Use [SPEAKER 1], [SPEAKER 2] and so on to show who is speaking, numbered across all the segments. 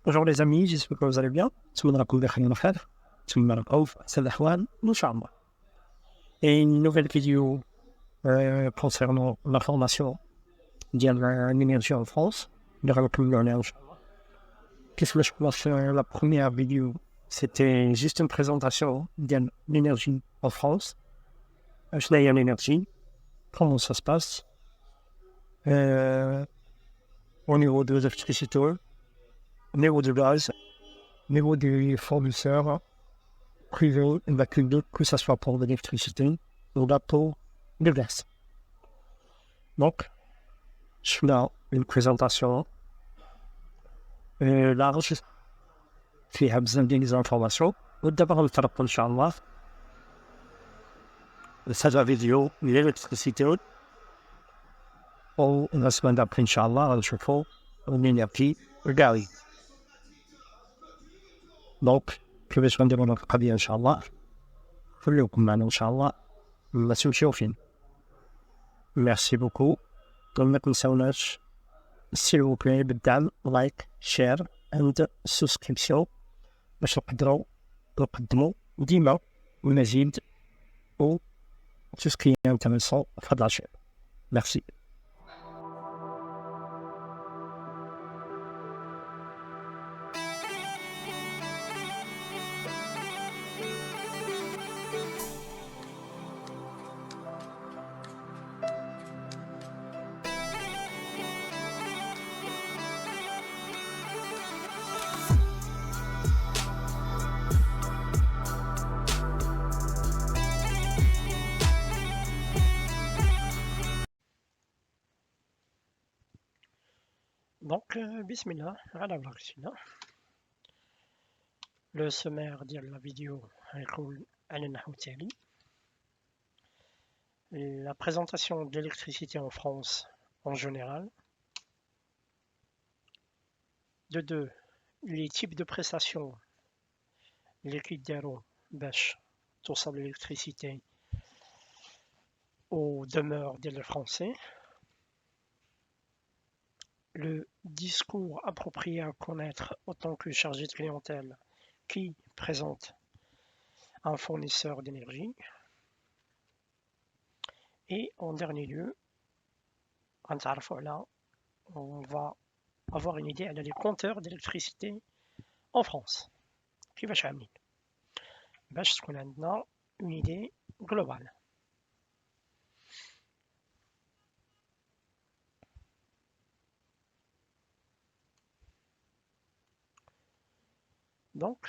[SPEAKER 1] Bonjour les amis, j'espère que vous allez bien. Et une nouvelle vidéo concernant la formation de l'énergie en France. Qu'est-ce que je pense la première vidéo? C'était juste une présentation de l'énergie en France. Je l'ai l'énergie, comment ça se passe au niveau de l'électricité, au niveau du gaz, au niveau des fournisseurs privés et publics, que ce soit pour l'électricité ou pour le gaz. Donc, je suis là, une présentation large qui a besoin des informations. D'abord, on va Inch'Allah, cette vidéo, l'électricité, ou la semaine d'après, Inch'Allah, le chauffe-eau, l'énergie, le gaz. Donc, je vais changer mon قضية إن شاء الله. خليكم معنا إن شاء الله. ما تشوفين. Merci beaucoup. ما تنسوناش s'il vous plaît بالدعم لايك شير and سبسكريبسيون باش نقدموا ديما ونزيد و tout ce qui est intéressant في هاد لاشين. Merci. Donc, bismillah, ala barakallah. Le sommaire de la vidéo يقول على النحو التالي. La présentation de l'électricité en France en général. De deux, les types de prestations اللي كيداروا باش توصل l'électricité aux demeures des Français. Le discours approprié à connaître autant que chargé de clientèle qui présente un fournisseur d'énergie. Et en dernier lieu, on va avoir une idée des compteurs d'électricité en France. Qui va changer? باش تكون عندنا une idée globale. Donc,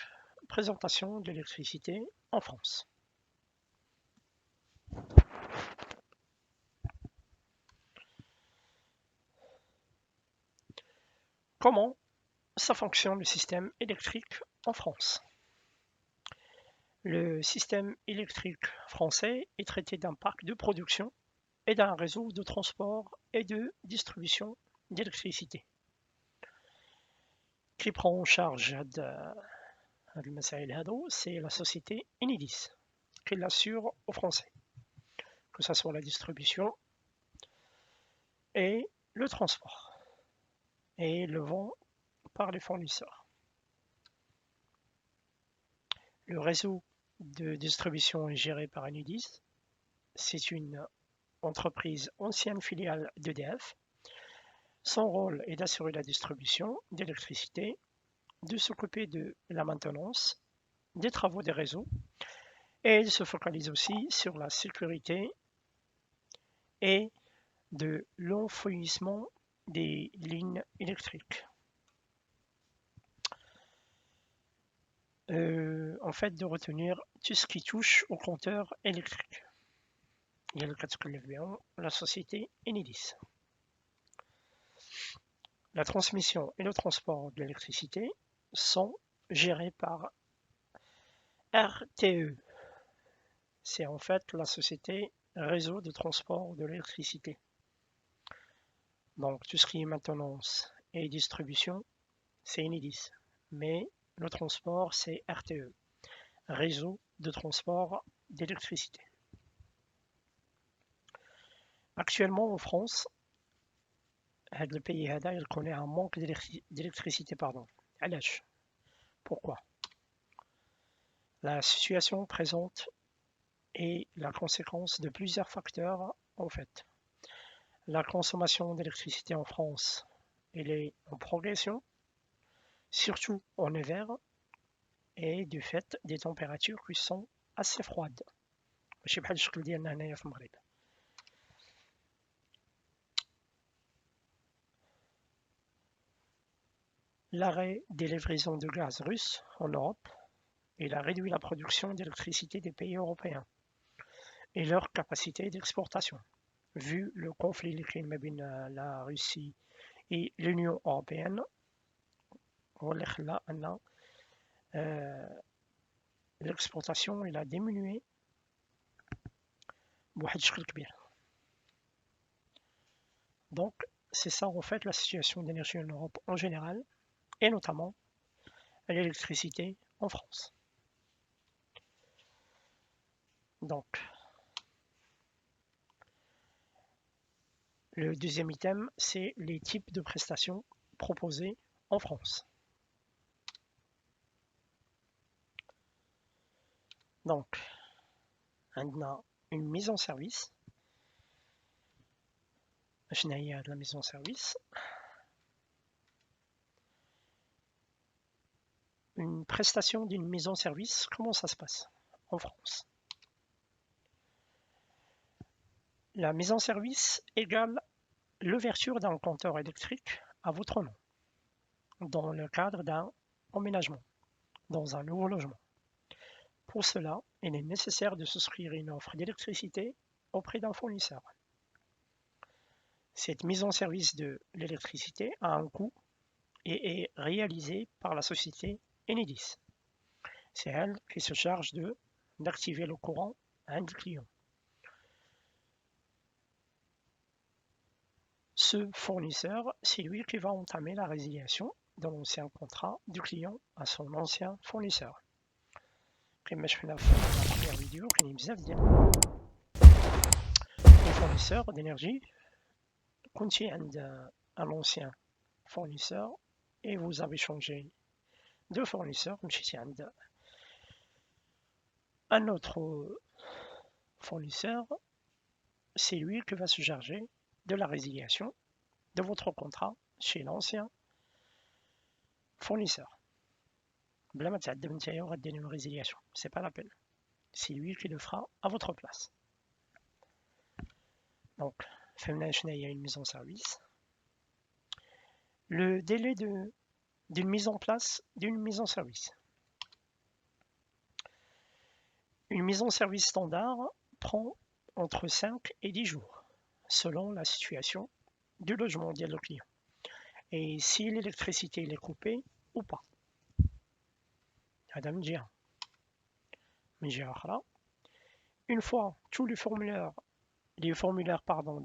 [SPEAKER 1] présentation de l'électricité en France. Comment ça fonctionne le système électrique en France? Le système électrique français est traité d'un parc de production et d'un réseau de transport et de distribution d'électricité qui prend en charge c'est la société Enedis qui l'assure aux Français, que ce soit la distribution et le transport et le vent par les fournisseurs. Le réseau de distribution est géré par Enedis. C'est une entreprise ancienne filiale d'EDF. Son rôle est d'assurer la distribution d'électricité, de s'occuper de la maintenance, des travaux des réseaux, et il se focalise aussi sur la sécurité et de l'enfouissement des lignes électriques. En fait, de retenir tout ce qui touche au compteur électrique. Il y a le cas de la société Enedis. La transmission et le transport de l'électricité sont gérés par RTE. C'est en fait la société Réseau de transport de l'électricité. Donc tout ce qui est maintenance et distribution, c'est Enedis. Mais le transport, c'est RTE, Réseau de transport d'électricité. Actuellement en France, le pays il connaît un manque d'électricité علاش Pourquoi La situation présente est la conséquence de plusieurs facteurs en fait. La consommation d'électricité en France, elle est en progression, surtout en hiver, et du fait des températures qui sont assez froides. ماشي بحال الشكل ديالنا هنايا في المغرب. L'arrêt des livraisons de gaz russe en Europe, il a réduit la production d'électricité des pays européens et leur capacité d'exportation. Vu le conflit اللي كاين ما بين la Russie et l'Union européenne, هو اللي خلى أن l'exportation il a diminué بواحد الشكل كبير. Donc c'est ça en fait la situation d'énergie en Europe en général et notamment l'électricité en France. Donc le deuxième item, c'est les types de prestations proposées en France. Donc, on a une mise en service. Je n'ai de la mise en service. Une prestation d'une mise en service, comment ça se passe en France? La mise en service égale l'ouverture d'un compteur électrique à votre nom dans le cadre d'un emménagement dans un nouveau logement. Pour cela, il est nécessaire de souscrire une offre d'électricité auprès d'un fournisseur. Cette mise en service de l'électricité a un coût et est réalisée par la société Enedis. C'est elle qui se charge d'activer le courant à un client. Ce fournisseur, c'est lui qui va entamer la résiliation de l'ancien contrat du client à son ancien fournisseur. كما شفنا في la première vidéo كاين بزاف ديال les fournisseurs d'énergie. كنتي عند un ancien fournisseur et vous avez changé de fournisseur, مشيتي عند un autre fournisseur, c'est lui qui va se charger de la résiliation de votre contrat chez l'ancien fournisseur. بلا ما تعذب نتايا وغدير une résiliation, c'est pas la peine. C'est lui qui le fera à votre place. Donc, فهمنا شنو هي une mise en service. Le délai d'une mise en place d'une mise en service. Une mise en service standard prend entre 5 et 10 jours, selon la situation du logement ديال le client, et si l'électricité est coupée ou pas. هذا من جهة. من جهة أخرى, une fois tous les formulaires du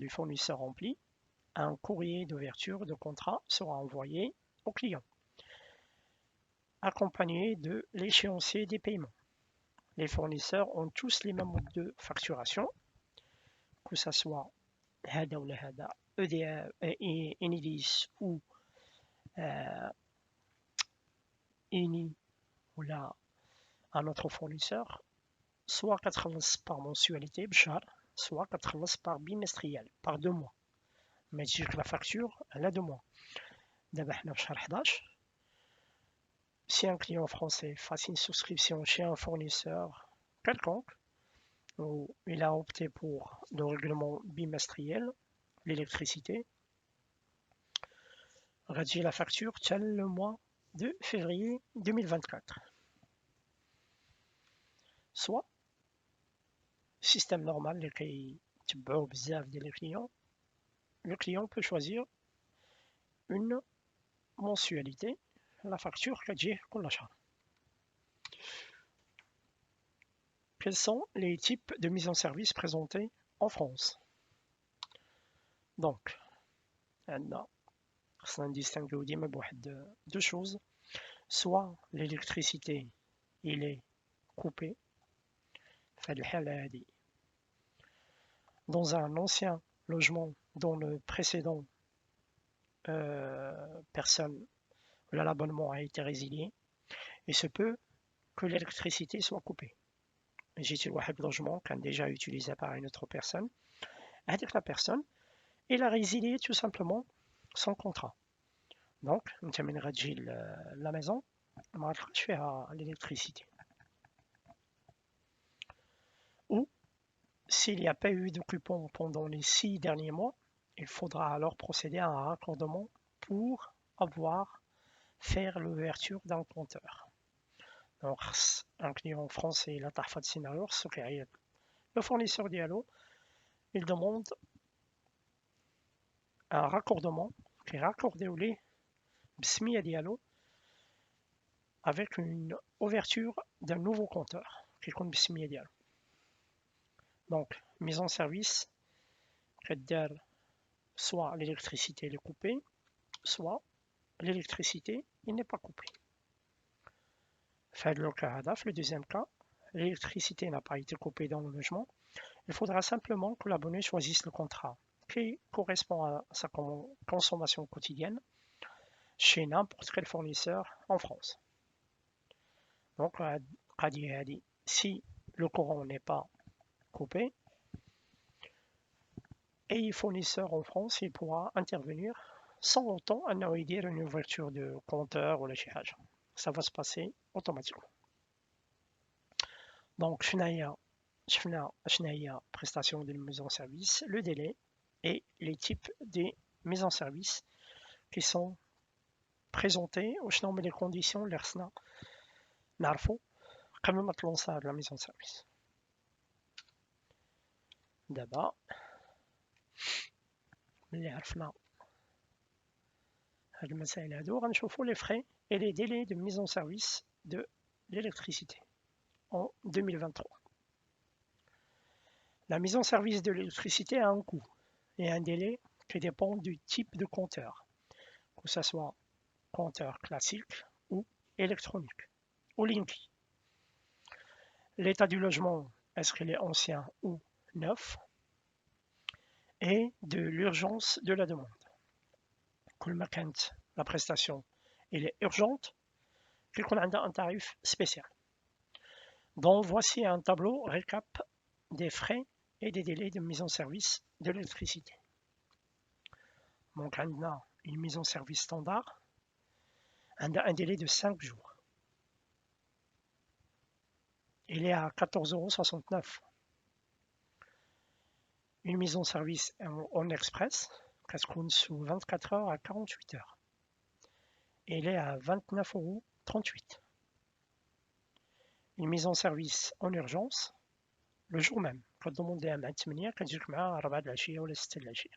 [SPEAKER 1] fournisseur remplis, un courrier d'ouverture de contrat sera envoyé au client, accompagné de l'échéancier des paiements. Les fournisseurs ont tous les mêmes modes de facturation, que ce soit هذا ولا هذا, Enedis ou Eni ou là un autre fournisseur, soit 80 par mensualité بشهر, soit 80 par bimestriel, par 2 mois. ما تجيك la facture elle a 2 mois. دابا حنا في شهر 11. Si un client français fasse une souscription chez un fournisseur quelconque, où il a opté pour le règlement bimestriel, l'électricité, غتجي la facture تال le mois de février 2024. Soit, système normal اللي كيتبعوه بزاف ديال الكليون, le client peut choisir une mensualité, la facture كتجيه كل شهر. Quels sont les types de mise en service présentés en France? Donc, خصنا نديستانغيو ديما بواحد deux choses. Soit l'électricité il est coupé في هاد الحالة هادي dans un ancien logement dont le précédent personne là l'abonnement a été résilié, il se peut que l'électricité soit coupée. J'ai واحد logement qui est déjà utilisé par une autre personne. Avec la personne, il a résilié tout simplement son contrat. Donc, انت من غتجي la maison, ما غتلقاش فيها l'électricité. Ou s'il n'y a pas eu de coupon pendant les 6 derniers mois, il faudra alors procéder à un raccordement pour faire l'ouverture d'un compteur. Donc, un client français, il a fait de scénario, le fournisseur Diallo, il demande un raccordement qui est raccordé au lait بسمية Diallo avec une ouverture d'un nouveau compteur qui compte بسمية Diallo. Donc, mise en service, soit l'électricité est coupée, soit l'électricité n'est pas coupée. Le deuxième cas, l'électricité n'a pas été coupée dans le logement. Il faudra simplement que l'abonné choisisse le contrat qui correspond à sa consommation quotidienne chez n'importe quel fournisseur en France. Donc, si le courant n'est pas coupé, et le fournisseur en France, il pourra intervenir sans autant dire une ouverture de compteur ou le chihage. Ça va se passer automatiquement. Donc, prestation de mise en service, le délai et les types de mise en service qui sont présentés au chemin des conditions l'ERSNA n'arfo quand même lancer la mise en service. D'abord, اللي عرفنا هاد المسائل هادو غنشوفوا les frais et les délais de mise en service de l'électricité en 2023. La mise en service de l'électricité a un coût et un délai qui dépend du type de compteur, que ce soit compteur classique ou électronique ou Linky. L'état du logement, est-ce qu'il est ancien ou neuf, et de l'urgence de la demande. La prestation elle est urgente, qu'on a un tarif spécial. Donc voici un tableau récap des frais et des délais de mise en service de l'électricité. Donc on a une mise en service standard, on a un délai de 5 jours. Il est à 14,69 €. Une mise en service en express, sous 24 heures à 48 heures. Il est à 29,38 €. Une mise en service en urgence, le jour même. Quand vous demandez à maintenir, quand vous avez un rabat de la chia ou le 7 de la chia.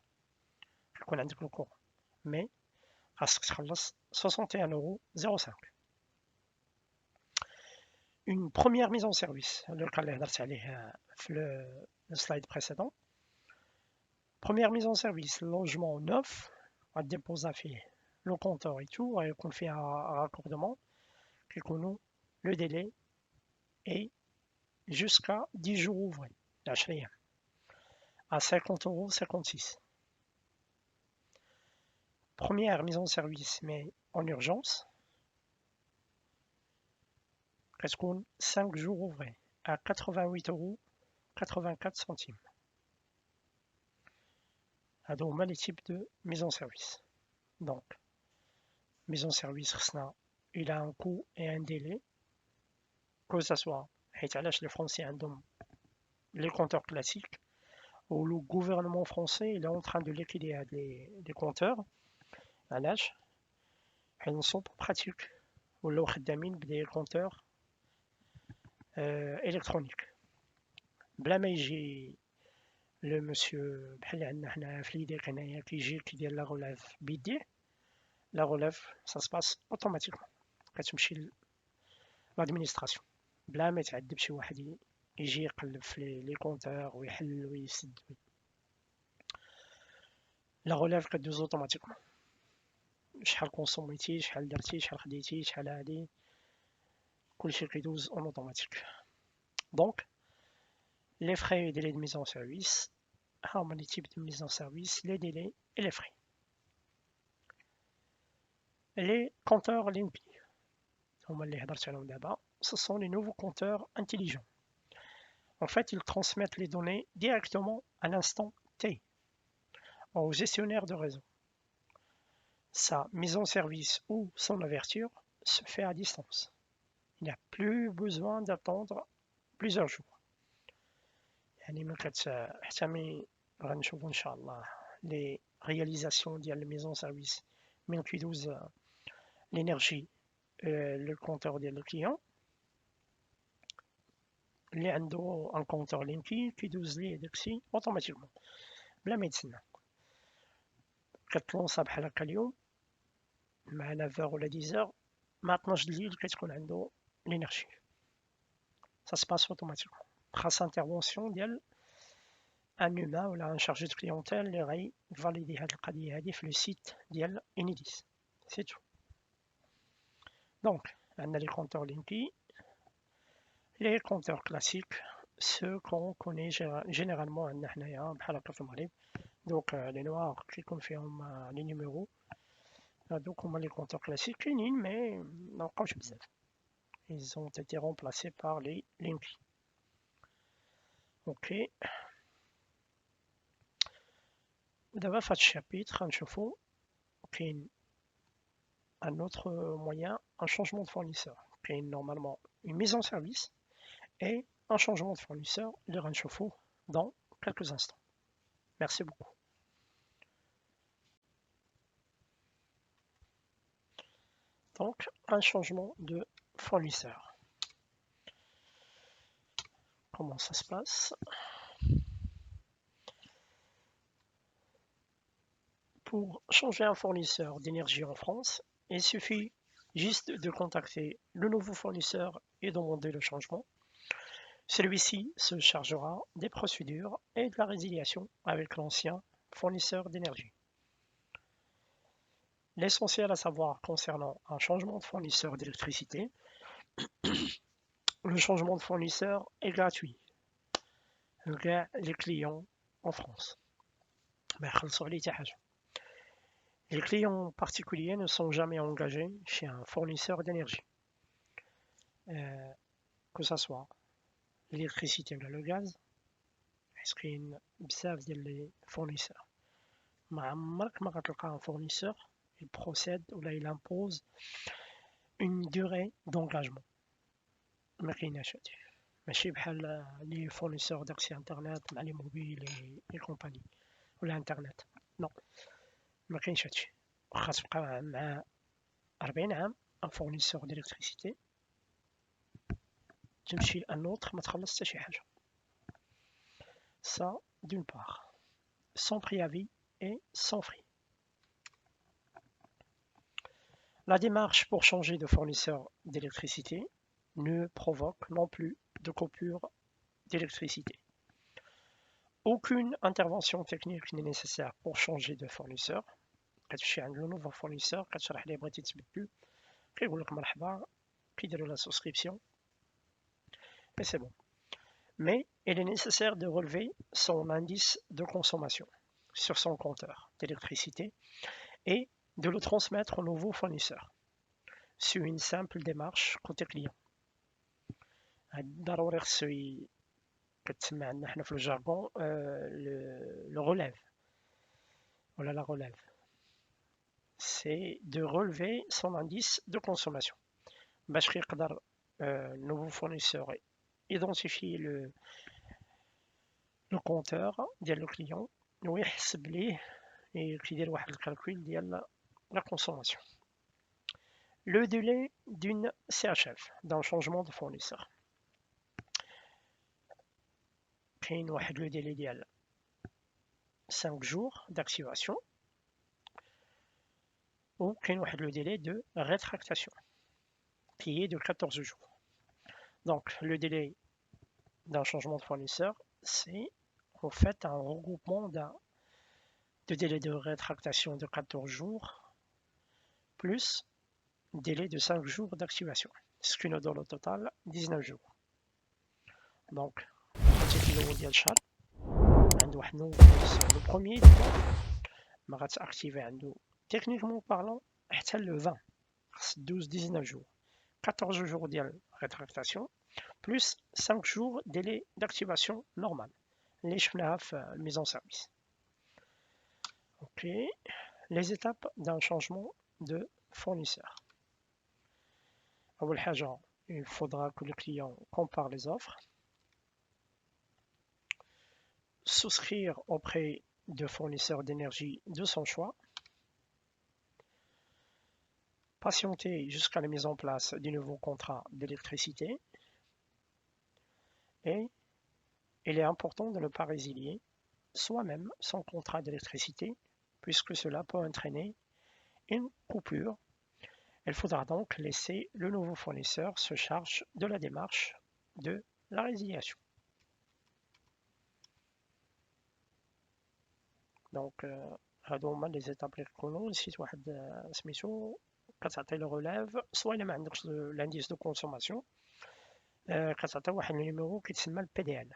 [SPEAKER 1] Vous avez le courant. Mais, à 61,05 €. Une première mise en service, le slide précédent. Première mise en service, logement neuf, on dépose le compteur et tout, et on fait un raccordement, qui connaît le délai et jusqu'à 10 jours ouvrés, à 50,56 €. Première mise en service, mais en urgence, presque 5 jours ouvrés, à 88,84 €. Donc, les types de mise en service. Donc, mise en service, il a un coût et un délai, que ce soit les Français les compteurs classiques, où le gouvernement français il est en train de liquider les compteurs à l'âge, elles sont pratiques, ou des compteurs électroniques. Blaméji, le monsieur qui dit la relève bidé, la relève, ça se passe automatiquement. L'administration. بلا ما يتعذب شي واحد يجي يقلب في لي كونتور ويحل ويسد. لا غوليف كدوز اوتوماتيكمون، شحال كونسوميتي شحال درتي شحال خديتي شحال هادي كلشي كيدوز اون اوتوماتيك. دونك les frais et délais de mise en service, les types de mise en service, les délais et les frais. Les compteurs Linky, ce sont les nouveaux compteurs intelligents. En fait, ils transmettent les données directement à l'instant T au gestionnaire de réseau. Sa mise en service ou son ouverture se fait à distance. Il n'y a plus besoin d'attendre plusieurs jours. Les réalisations de la mise en service من كيدوز l'énergie le compteur ديال الكليون اللي عنده ان كونتور لينكي كيدوز ليه داكشي اوتوماتيكمون بلا ما يتسنى. كتلونصا بحال هكا اليوم مع 9 ولا 10 مع 12 الليل كتكون عنده لينيرجي. Ça se passe automatiquement. خاص انترفونسيون ديال ان هومان ولا ان شارجي دو كليونتيل اللي غيفاليدي هاد القضيه هادي في لو سيت ديال انيديس. سي تو. دونك عندنا لي كونتور لينكي. Les compteurs classiques, ceux qu'on connaît généralement عندنا حنايا بحال هكا في المغرب. Donc les noirs qui confirment les numéros. Donc on a les compteurs classiques كاينين mais مابقاوش بزاف. Ils ont été remplacés par les Linky. Ok. دابا في هاد الشابيتر غنشوفو كاين un autre moyen, un changement de fournisseur. كاين normalement une mise en service et un changement de fournisseur, le renchauffe dans quelques instants. Merci beaucoup. Donc, un changement de fournisseur. Comment ça se passe? Pour changer un fournisseur d'énergie en France, il suffit juste de contacter le nouveau fournisseur et demander le changement. Celui-ci se chargera des procédures et de la résiliation avec l'ancien fournisseur d'énergie. L'essentiel à savoir concernant un changement de fournisseur d'électricité, le changement de fournisseur est gratuit. Les clients en France. Les clients particuliers ne sont jamais engagés chez un fournisseur d'énergie. Que ce soit l'électricité ou le gaz, est-ce qu'il y a une bzaf de fournisseurs. Un fournisseur, il procède ou là il impose une durée d'engagement. ماشي بحال لي فورنيسور داكسي انترنت مع لي موبيل لي كومباني ولا انترنت. نو ما كاينش هادشي. واخا تبقى مع 40 عام ان فورنيسور ديليكتريسيتي تمشي لان اوتر ما تخلص حتى شي حاجه. Ça d'une part, sans préavis et sans frais. La démarche pour changer de fournisseur d'électricité ne provoque non plus de coupure d'électricité. Aucune intervention technique n'est nécessaire pour changer de fournisseur. كتمشي عند لو نوفو فورنيسور كتشرح ليه بغيتي تبدل كيقول لك مرحبا كيديروا لا سوسكريبسيون et c'est bon. Mais il est nécessaire de relever son indice de consommation sur son compteur d'électricité et de le transmettre au nouveau fournisseur sur une simple démarche côté client. ضروري خصو كتسمى عندنا حنا في الجارغون le relève ولا la relève. C'est de relever son indice de consommation. باش كيقدر nouveau fournisseur identifier le compteur ديال le client ويحسب ليه كيدير واحد الكالكول ديال la consommation. Le délai d'une CHF, d'un changement de fournisseur. كاين واحد le délai ديال 5 jours d'activation ou كاين واحد le délai de rétractation qui est de 14 jours. Donc le délai d'un changement de fournisseur, c'est en fait un regroupement de délai de rétractation de 14 jours plus délai de 5 jours d'activation, ce qui nous donne au total 19 jours. Donc le premier ما غتاكتيفي عنده techniquement parlant حتى le 20 12-19 jours. 14 jours de rétractation, plus 5 jours délai d'activation normal. Les mise en service. Ok. Les étapes d'un changement de fournisseur. Il faudra que le client compare les offres, souscrire auprès de fournisseurs d'énergie de son choix, patienter jusqu'à la mise en place du nouveau contrat d'électricité et il est important de ne pas résilier soi-même son contrat d'électricité puisque cela peut entraîner une coupure. Il faudra donc laisser le nouveau fournisseur se charge de la démarche de la résiliation. Donc, هادو هما لي زيتاب اللي يكونوا نسيت واحد سميتو كتعطي لو ريليف سوا الا ما عندكش لانديس دو كونسوماسيون كتعطي واحد النيميرو كيتسمى البي دي ال.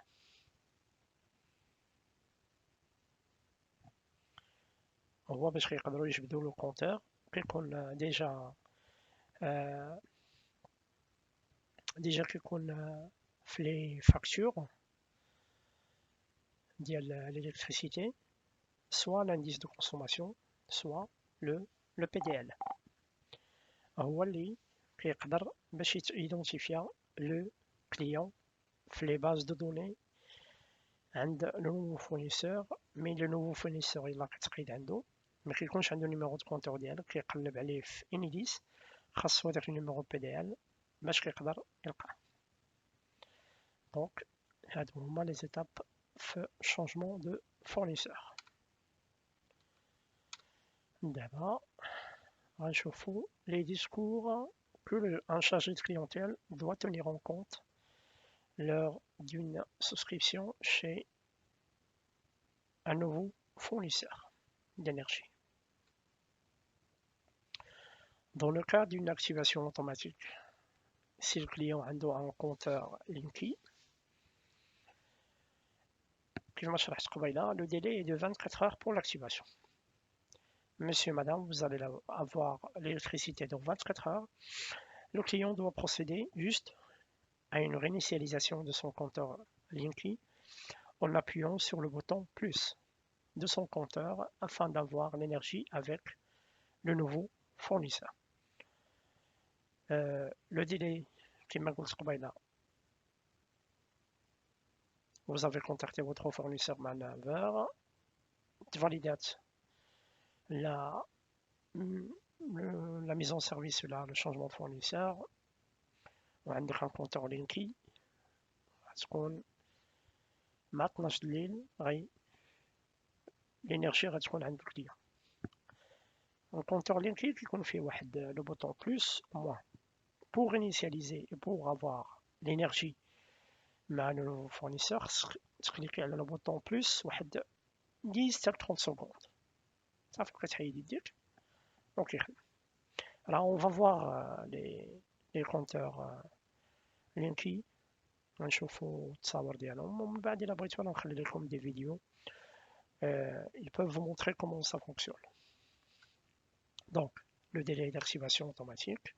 [SPEAKER 1] هو باش كيقدروا يجبدوا لو كونتور كيكون ديجا كيكون في لي فاكتور ديال l'électricité soit l'indice de consommation soit le PDL. هو اللي كيقدر باش يدونتيفيا لو كليون في لي باز دو دوني عند لو نوفو فورنيسور. مي لو نوفو فورنيسور الا كتقيد عنده ما كيكونش عنده نيميرو دو كونتور ديالك كيقلب عليه في انيديس خاصو هذاك النيميرو بي دي ال باش كيقدر يلقاه. دونك هادو هما لي زيتاب في شونجمون دو فورنيسور. دابا غنشوفو les discours que un chargé de clientèle doit tenir en compte lors d'une souscription chez un nouveau fournisseur d'énergie. Dans le cas d'une activation automatique, si le client a un compteur Linky, le délai est de 24 heures pour l'activation. Monsieur, madame, vous allez avoir l'électricité dans 24 heures. Le client doit procéder juste à une réinitialisation de son compteur Linky en appuyant sur le bouton plus de son compteur afin d'avoir l'énergie avec le nouveau fournisseur. Le délai qui m'a dit, vous avez contacté votre fournisseur manœuvre, validate la mise en service là, le changement de fournisseur, on a un compteur Linky, maintenant l'énergie غتكون عند الكليون. Un compteur Linky qui confie le bouton plus ou moins pour initialiser et pour avoir l'énergie مع le fournisseur تكليكي على le bouton plus 10 حتى 30 secondes صافي كتحيد يديك دونك يخدم. Alors on va voir les compteurs Linky غنشوفوا التصاور ديالهم ومن بعد الا بغيتو انا نخلي لكم des vidéos ils peuvent vous montrer comment ça fonctionne. Donc le délai d'activation automatique.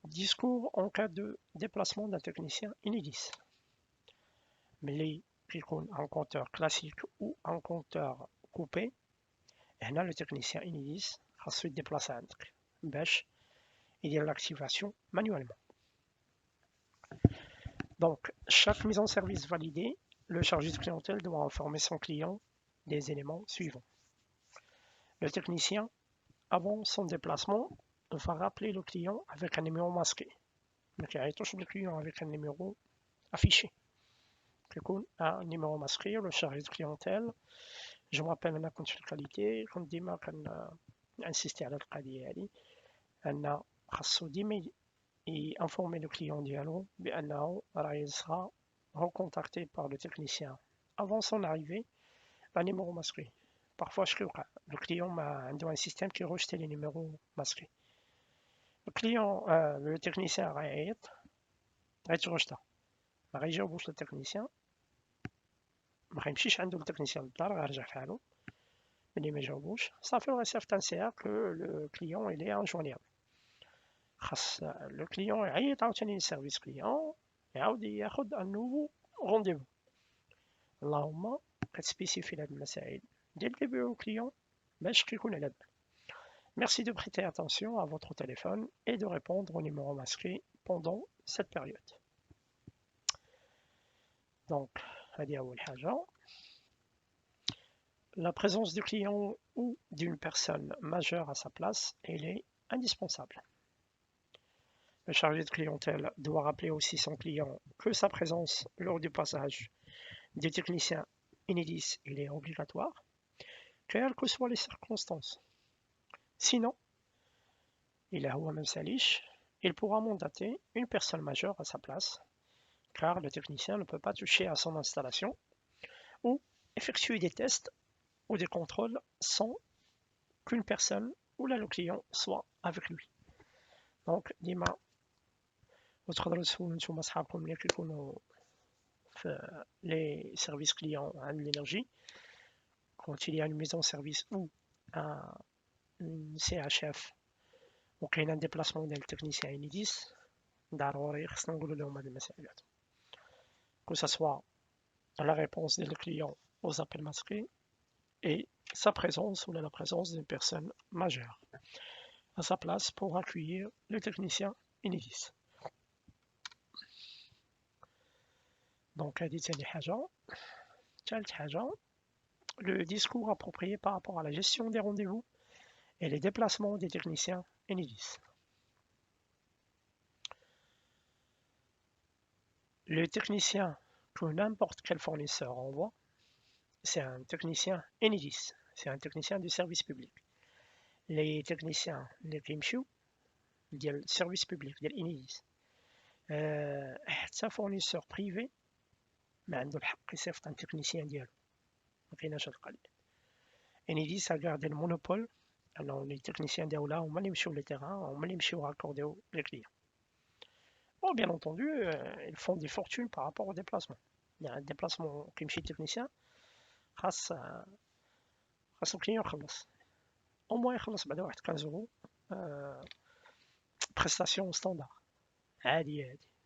[SPEAKER 1] Discours en cas de déplacement d'un technicien Enedis. Mais un compteur classique ou un compteur coupé, et là le technicien Enedis va se déplacer il y a l'activation manuellement. Donc chaque mise en service validée, le chargé de clientèle doit informer son client des éléments suivants. Le technicien, avant son déplacement, va rappeler le client avec un numéro masqué. Donc il touche le client avec un numéro affiché. Un numéro masqué, le chargé de clientèle. Je me rappelle أنا كنت في الكاليتي كنت ديما كنسيستي على القضية هذه أن خاصو ديما informer le client ديالو بأنه راه sera recontacté par le technicien avant son arrivée un numéro masqué. Parfois le client a un système qui rejette les numéros masqués. Le technicien غيعيط غيتغشطها ما غيجاوبوش التكنيسيان ما غيمشيش عنده التكنيسيان للدار غيرجع فحالو ملي ما جاوبوش صافي غيصيفط ان سي ار كو لو كليون il est injoignable. خاص لو كليون يعيط عاوتاني للسيرفيس كليون يعاود ياخد ان نوفو رونديفو. اللهم كتسبيسيفي هاد المسائل dès le début au client باش كيكون على بال. Merci de prêter attention à votre téléphone et de répondre au numéro masqué pendant cette période. Donc, هذه أول حاجة. La présence du client ou d'une personne majeure à sa place, elle est indispensable. Le chargé de clientèle doit rappeler aussi son client que sa présence lors du passage des techniciens Enedis il est obligatoire, quelles que soient les circonstances. Sinon, il pourra mandater une personne majeure à sa place, car le technicien ne peut pas toucher à son installation ou effectuer des tests ou des contrôles sans qu'une personne ou là le client soit avec lui. Donc, ديما وتقدروا تسولوا نتوما صحابكم اللي كيكونوا في les services clients عند l'énergie, quand il y a une mise en service ou une CHF وكاين un déplacement ديال التكنيسيان Enedis, ضروري خصنا نقولوا لهم هاد المسائل هادو. Que ça soit la réponse du client aux appels masqués et sa présence ou la présence d'une personne majeure à sa place pour accueillir le technicien Enedis. Donc, le discours approprié par rapport à la gestion des rendez-vous et les déplacements des techniciens Enedis. Le technicien que n'importe quel fournisseur envoie, c'est un technicien Enedis, c'est un technicien du service public. Les techniciens, les كيمشيو ديال السيرفيس بوبليك ديال Enedis, حتى fournisseur privé ما عنده الحق يصيفط un technicien ديالو, ما كايناش هاد القضية. Enedis a gardé le monopole. Alors, les techniciens d'Aoula ont mal sur le terrain, ont mal raccorder les clients. Bon, bien entendu, ils font des fortunes par rapport au déplacement. Il y a un déplacement qui est technicien, grâce au client, au moins, il y a 15 euros prestation standard.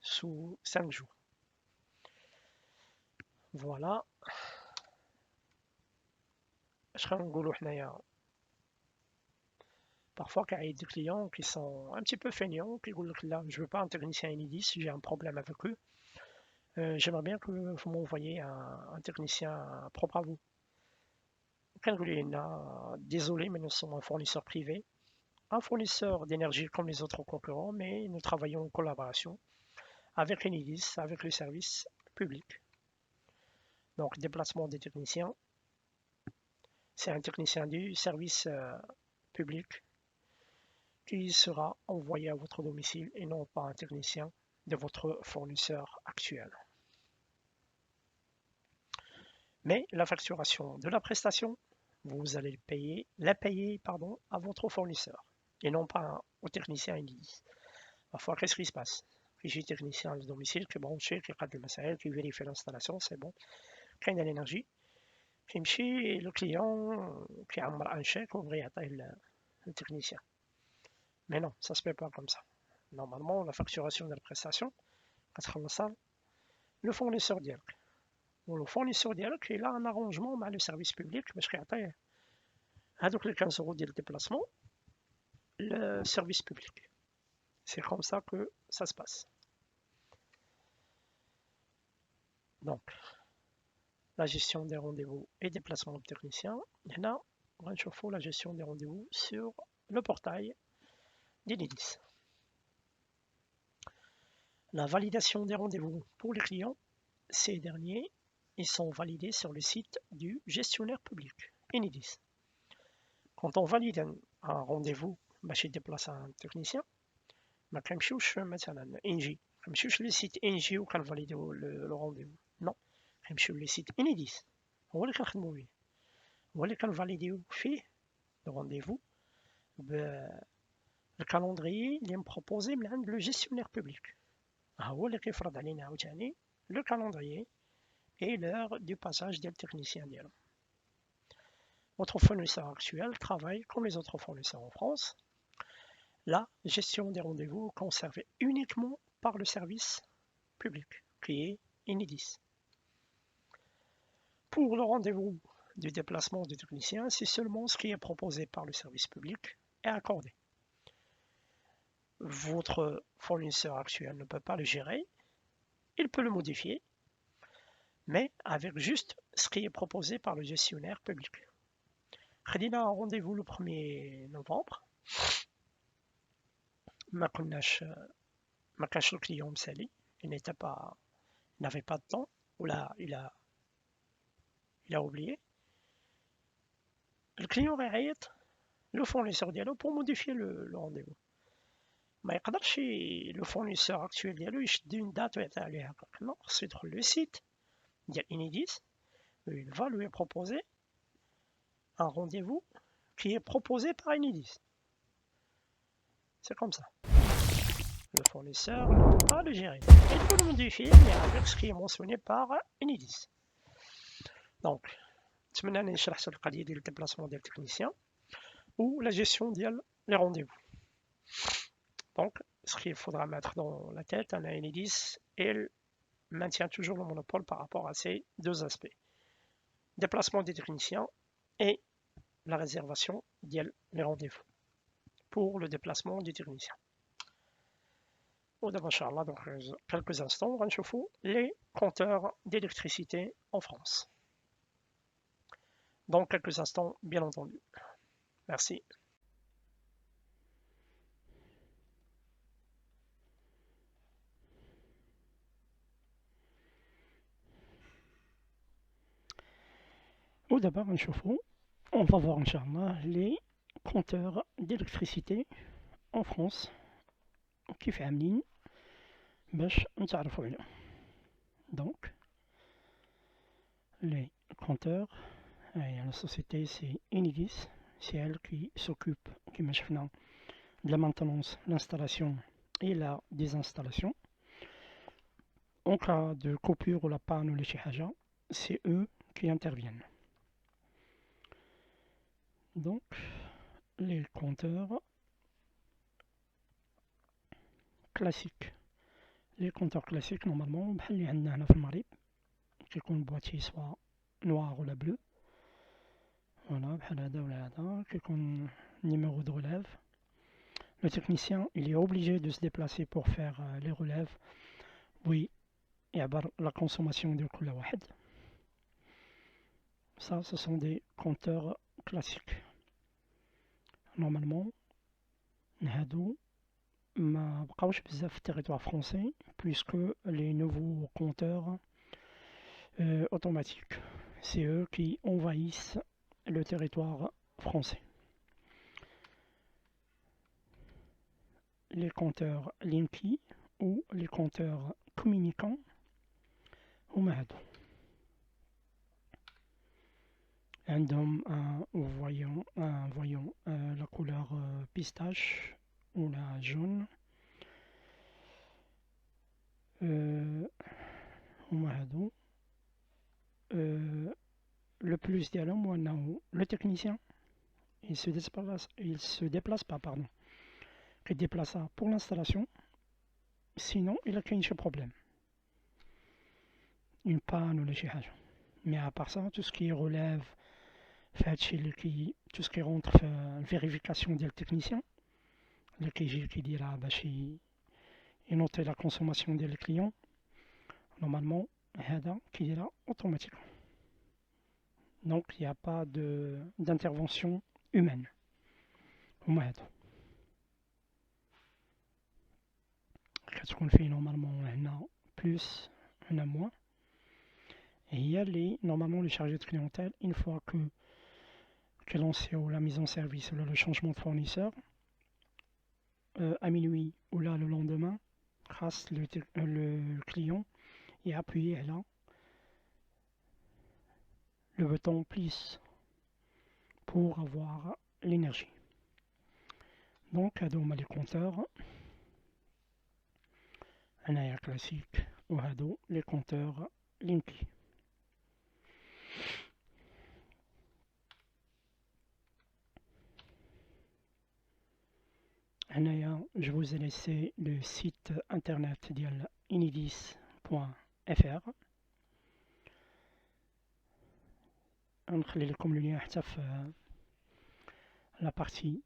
[SPEAKER 1] Sous 5 jours. Voilà. Je vais parfois, il y a des clients qui sont un petit peu feignants, qui disent là, je ne veux pas un technicien Enedis, j'ai un problème avec eux. J'aimerais bien que vous m'envoyiez un technicien propre à vous. Désolé, mais nous sommes un fournisseur privé, un fournisseur d'énergie comme les autres concurrents, mais nous travaillons en collaboration avec Enedis, avec le service public. Donc, déplacement des techniciens, c'est un technicien du service public qui sera envoyé à votre domicile et non pas un technicien de votre fournisseur actuel. Mais la facturation de la prestation, vous allez la payer à votre fournisseur et non pas au technicien Enedis. Parfois, qu'est-ce qui se passe? J'ai technicien de domicile qui est branché, qui regarde le matériel, qui vérifie l'installation, c'est bon. Quand il y a l'énergie, le client qui a un chèque, ouvrir le technicien. Mais non, ça ne se fait pas comme ça. Normalement, la facturation de la prestation, le fournisseur direct. Le fournisseur direct, il a un arrangement avec le service public parce qu'il y a les 15 euros de déplacement, le service public. C'est comme ça que ça se passe. Donc, la gestion des rendez-vous et déplacement de techniciens. Et là, on va chauffer la gestion des rendez-vous sur le portail d'Enedis. La validation des rendez-vous pour les clients, ces derniers, ils sont validés sur le site du gestionnaire public, Enedis. Quand on valide un rendez-vous, chez déplacer un technicien, ما كنمشيوش مثلا انجي كنمشيوش للسيت انجي وكنفاليديو لو رونديفو نو كنمشيو للسيت انيديس هو اللي كنخدمو به هو اللي كنفاليديو فيه لو رونديفو بالكالندريي اللي مبروبوزي من عند لو جيستيونير بوبليك هو اللي كيفرض علينا عاوتاني لو كالندريي et l'heure du passage ديال التكنيسيان ديالو. Votre fournisseur actuel travaille comme les autres fournisseurs en France. la gestion des rendez-vous conservée uniquement par le service public, qui est Enedis. Pour le rendez-vous du déplacement du technicien, c'est seulement ce qui est proposé par le service public est accordé. Votre fournisseur actuel ne peut pas le gérer, il peut le modifier, mais avec juste ce qui est proposé par le gestionnaire public. خلينا un rendez-vous le 1er novembre. ما كانش le client مسالي, il n'avait pas de temps, ou là il a oublié. Le client يعيط le fournisseur ديالو pour modifier le rendez-vous. ما يقدرش le fournisseur actuel ديالو يشد une date ويعطي عليها. Non, خصو يدخل le site ديال Enedis, il va lui proposer un rendez-vous qui est proposé par Enedis. C'est comme ça. Le fournisseur ne peut pas le gérer. Il peut le modifier, mais avec ce qui est mentionné par Enedis. Donc, نتمنى انني شرحت القضيه ديال الديبلاسمون ديال التكنيسيان ou la gestion ديال les rendez-vous. Donc, ce qu'il faudra mettre dans la tête, Enedis, elle maintient toujours le monopole par rapport à ces deux aspects. Déplacement des techniciens et la réservation ديال les rendez-vous pour le déplacement des techniciens. ودابا ان شاء الله donc quelques instants غنشوفوا les compteurs d'électricité en France. Dans quelques instants, bien entendu. Merci. ودابا غنشوفوا on va voir inchallah les compteurs d'électricité en France كيف عاملين باش نتعرفوا عليهم. Donc les compteurs, la société c'est Enedis, c'est elle qui s'occupe كما شفنا de la maintenance, l'installation et la désinstallation. En cas de coupure ou la panne ou les chihaja, c'est eux qui interviennent. Donc les compteurs classiques. Les compteurs classiques normalement بحال اللي عندنا هنا في المغرب كيكون بواتي سوا نوار ولا بلو. Voilà, بحال هذا ولا هذا كيكون numéro de relève. Le technicien il est obligé de se déplacer pour faire les relèves. Oui, يعبر la consommation de كل واحد. Ça, ce sont des compteurs classiques. Normalement, هادو ما بقاوش بزاف في التريتوار français puisque les nouveaux compteurs automatiques, c'est eux qui envahissent le territoire français. Les compteurs Linky ou les compteurs communicants هما هادو عندهم un voyant la couleur pistache ou la jaune. هما هادو le plus ديالهم هو انه le technicien il se déplace pas pardon, il déplace ça pour l'installation, sinon il a كاين شي problème, une panne ou شي حاجه. Mais à part ça, tout ce qui relève tout ce qui rentre في vérification ديال التكنيسيان اللي كيجي كيديرها باش ينوطي la consommation ديال الكليون, normalement هذا كيديرها automatiquement. Donc il n'y a pas d'intervention humaine. هما هادو كتكون فيه normalement هنا plus هنا moins. هي اللي normalement les chargés de clientèle une fois que lancé ou la mise en service ou le changement de fournisseur à minuit ou là le lendemain, grâce le client est appuyé là le bouton plus pour avoir l'énergie. Donc هادو هما les compteurs هنايا classique وهادو les compteurs Linky. Je vous ai laissé le site internet de enidis.fr. نخلي لكم le lien حتى في la partie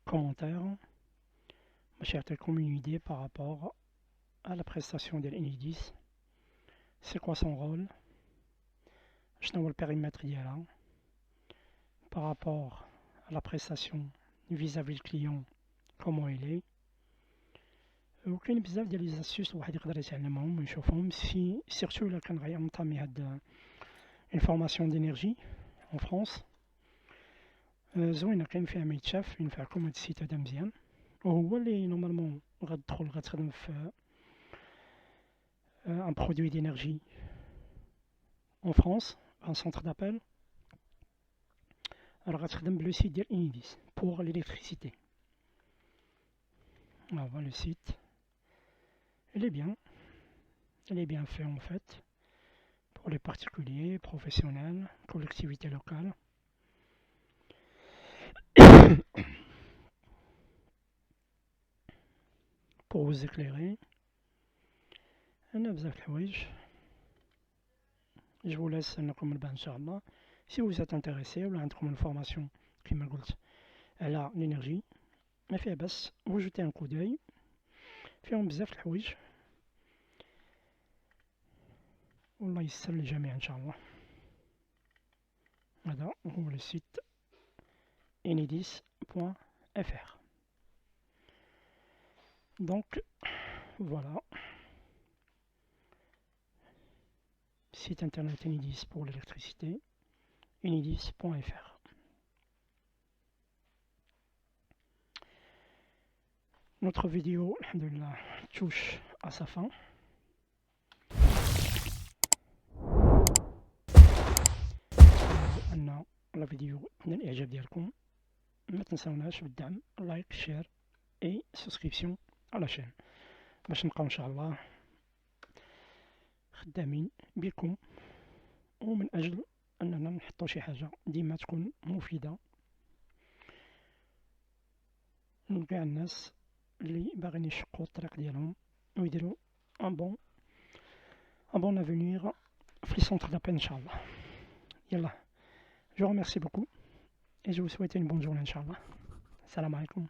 [SPEAKER 1] commentaire باش يعطيكم une idée par rapport à la prestation de l'Enidis. C'est quoi son rôle, شنو هو البيريمتر ديالها par rapport à la prestation vis-à-vis le client, comment il est. وكاين بزاف ديال لي زاستيوس الواحد يقدر يتعلمهم ويشوفهم سي سيرتو الا كان غينطامي هاد une formation d'énergie en France. زوينه كاين فيها ما يتشاف، ينفعكم هاد السيت هذا مزيان، وهو اللي نورمالمون غتخدم في un produit d'énergie en France, un centre d'appel. Alors غتخدم بلو سيت ديال Enidis pour l'électricité. Voilà le site. Il est bien fait en fait, pour les particuliers, professionnels, collectivités locales. Pour vous éclairer, je vous laisse Inch'Allah. Si vous êtes intéressé ou avez une formation qui m'a dit elle a l'énergie, mais fait basse, vous jetez un coup d'œil. فيهم بزاف الحوايج والله يسر للجميع ان شاء الله. هذا هو السيت enidis.fr. Donc voilà, site internet Enidis pour l'électricité, enidis.fr. Notre vidéo, alhamdoulilah, touche à sa fin. أن لا فيديو من الإعجاب ديالكم، ما تنساوناش بالدعم، لايك شير اي سبسكريبسيون على شين، باش نبقاو ان شاء الله خدامين بكم ومن اجل اننا نحطو شي حاجه ديما تكون مفيده لكاع الناس اللي باغيين يشقوا الطريق ديالهم ويديروا ان بون افونير في لي سونتر دابيل ان شاء الله. يلا، je vous remercie beaucoup et je vous souhaite une bonne journée Inch'Allah. Salam alaikum.